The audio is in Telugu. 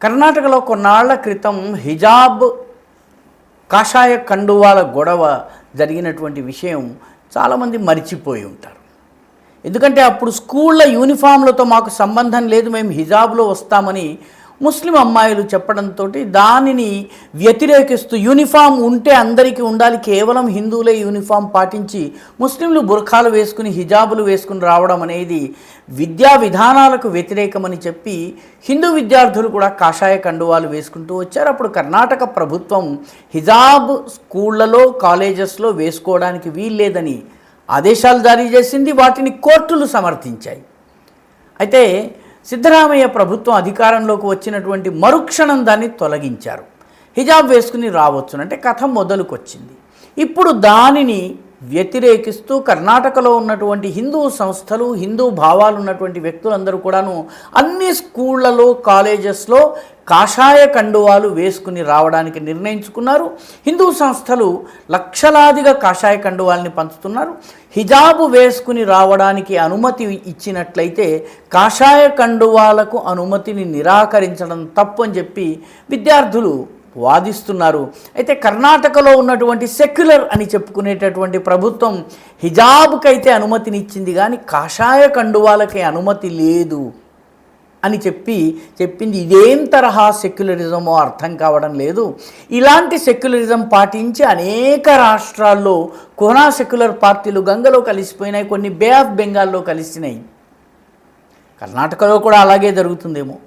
కర్ణాటకలో కొన్నాళ్ల క్రితం హిజాబ్ కాషాయ కండువాల గొడవ జరిగినటువంటి విషయం చాలామంది మరిచిపోయి ఉంటారు. ఎందుకంటే అప్పుడు స్కూళ్ళ యూనిఫామ్లతో మాకు సంబంధం లేదు, మేము హిజాబ్లో వస్తామని ముస్లిం అమ్మాయిలు చెప్పడంతో దానిని వ్యతిరేకిస్తూ యూనిఫామ్ ఉంటే అందరికీ ఉండాలి, కేవలం హిందువులే యూనిఫామ్ పాటించి ముస్లింలు బుర్ఖాలు వేసుకుని హిజాబులు వేసుకుని రావడం అనేది విద్యా విధానాలకు వ్యతిరేకమని చెప్పి హిందూ విద్యార్థులు కూడా కాషాయ కండువాలు వేసుకుంటూ వచ్చారు. అప్పుడు కర్ణాటక ప్రభుత్వం హిజాబ్ స్కూళ్లలో కాలేజెస్లో వేసుకోవడానికి వీల్లేదని ఆదేశాలు జారీ చేసింది. వాటిని కోర్టులు సమర్థించాయి. అయితే సిద్ధరామయ్య ప్రభుత్వం అధికారంలోకి వచ్చినటువంటి మరుక్షణం దాన్ని తొలగించారు. హిజాబ్ వేసుకుని రావచ్చునంటే కథ మొదలుకొచ్చింది. ఇప్పుడు దానిని వ్యతిరేకిస్తూ కర్ణాటకలో ఉన్నటువంటి హిందూ సంస్థలు, హిందూ భావాలు ఉన్నటువంటి వ్యక్తులందరూ కూడాను అన్ని స్కూళ్లలో కాలేజెస్లో కాషాయ కండువాలు వేసుకుని రావడానికి నిర్ణయించుకున్నారు. హిందూ సంస్థలు లక్షలాదిగా కాషాయ కండువాల్ని పంచుతున్నారు. హిజాబు వేసుకుని రావడానికి అనుమతి ఇచ్చినట్లయితే కాషాయ కండువాలకు అనుమతిని నిరాకరించడం తప్పు అని చెప్పి విద్యార్థులు వాదిస్తున్నారు. అయితే కర్ణాటకలో ఉన్నటువంటి సెక్యులర్ అని చెప్పుకునేటటువంటి ప్రభుత్వం హిజాబ్కైతే అనుమతినిచ్చింది, కానీ కాషాయ కండువాలకే అనుమతి లేదు అని చెప్పింది. ఇదేం తరహా సెక్యులరిజమో అర్థం కావడం లేదు. ఇలాంటి సెక్యులరిజం పాటించి అనేక రాష్ట్రాల్లో కోనా సెక్యులర్ పార్టీలు గంగలో కలిసిపోయినాయి, కొన్ని బే ఆఫ్ బెంగాల్లో కలిసినాయి. కర్ణాటకలో కూడా అలాగే జరుగుతుందేమో.